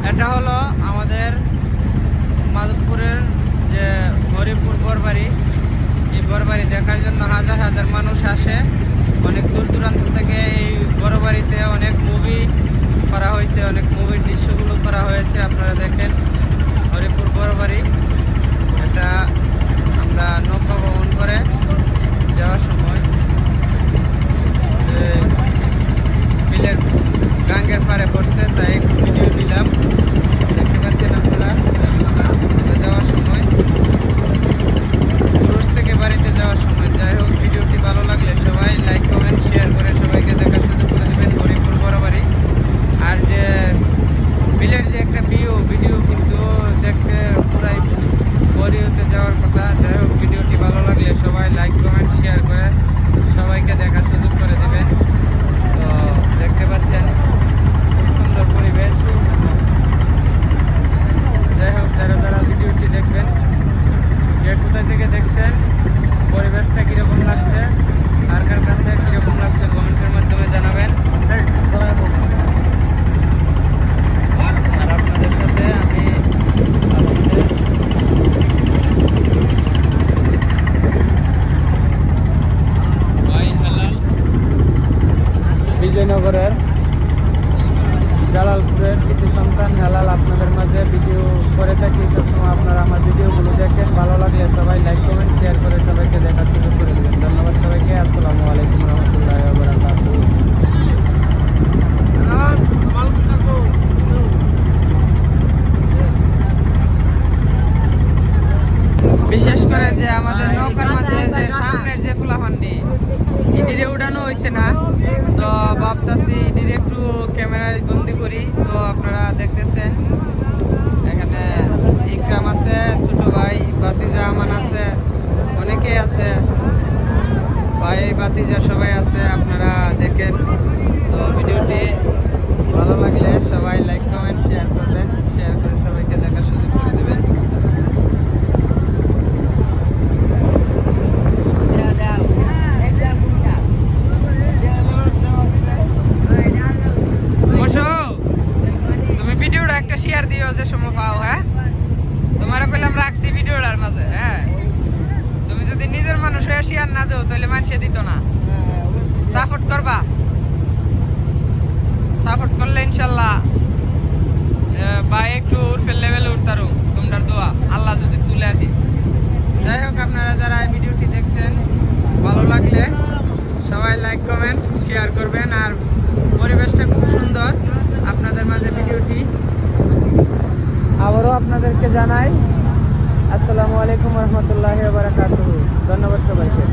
এটা হলো আমাদের মাধবপুরের যে হরিপুর বরবাড়ি। এই বরবাড়ি দেখার জন্য হাজার হাজার মানুষ আসে। অনেক দূর দূরান্ত থেকে এই বড়বাড়িতে অনেক মুভি করা হয়েছে, অনেক মুভির দৃশ্যগুলো করা হয়েছে। আপনারা দেখেন হরিপুর বরবাড়ি। এটা আমরা নৌকা ভ্রমণ করে যাওয়ার সময় বিলের গাঙ্গের পাড়ে পড়ছে, তাই একটু ভিডিও দিলাম। দেখতে পাচ্ছেন আপনারা যাওয়ার সময়, পুরুষ থেকে বাড়িতে যাওয়ার সময়। যাই হোক, ভিডিওটি ভালো লাগলে সবাই লাইক কমেন্ট শেয়ার করে সবাইকে দেখার সুযোগ করে দেবেন হরিপুর বড়বাড়ি। আর যে বিলের যে একটা ভিডিও কিন্তু দেখতে পুরাই বরিওতে যাওয়ার কথা। যাই হোক, ভিডিওটি ভালো লাগলে সবাই লাইক কমেন্ট শেয়ার করে সবাইকে দেখার সুযোগ করে দেবেন। তো দেখতে পাচ্ছেন খুব সুন্দর পরিবেশ। যাই হোক, যারা যারা ভিডিওটি দেখবেন, কে কোথায় থেকে দেখছেন, পরিবেশটা কীরকম লাগছে, কার কার কাছে কীরকম লাগছে কমেন্টের মাধ্যমে জানাবেন। আর আপনাদের সাথে আমি বিজয়নগরের জালালপুরের কিছু সন্তান হেলাল আপনাদের মাঝে ভিডিও করে থাকি। সবসময় আপনারা আমার ভিডিওগুলো দেখেন, ভালো লাগলে সবাই লাইক কমেন্ট শেয়ার করে সবাইকে দেখার সুযোগ করে দেবেন। ধন্যবাদ সবাইকে। আসসালামু আলাইকুম রহমতুল্লাহি ওয়া বারাকাতুহু। বিশেষ করে যে আমাদের নৌকার মাঝে যে সামনের যে ফুলাফান্ডি ইডিরে উঠানো হয়েছে না, তো ভাবতাছি ইডিরে একটু ক্যামেরায় বন্দি করি। তো আপনারা দেখতেছেন এখানে ইকরাম আছে, ছোট ভাই ভাতিজা আমান আছে, অনেকেই আছে, ভাই ভাতিজা সবাই আছে। আপনারা দেখেন। তো ভিডিওটি ভালো লাগলে সবাই লাইক কমেন্ট শেয়ার করবেন, শেয়ার করে সবাইকে দেখার সুযোগ করে দেবেন। তুমি ভিডিওটা একটা শেয়ার দিও যে সময় পাও। হ্যাঁ, তোমার কইলাম রাখছি ভিডিওটার মাঝে। হ্যাঁ, তুমি যদি নিজের মানুষ হয়ে শেয়ার না দাও তাহলে মানুষে দিত না। সাপোর্ট করবা, সাপোর্ট করলে ইনশাল্লাহ বা একটু উর্ফের লেভেলে উঠতারু। তোমরা দোয়া আল্লাহ যদি তুলে আসি। যাই হোক, আপনারা যারা এই ভিডিওটি দেখছেন, ভালো লাগলে সবাই লাইক কমেন্ট শেয়ার করবেন। আর পরিবেশটা খুব সুন্দর। আপনাদের মাঝে ভিডিওটি আবারও আপনাদেরকে জানাই আসসালামু আলাইকুম রহমতুল্লাহি ওয়া বারাকাতুহু। ধন্যবাদ সবাইকে।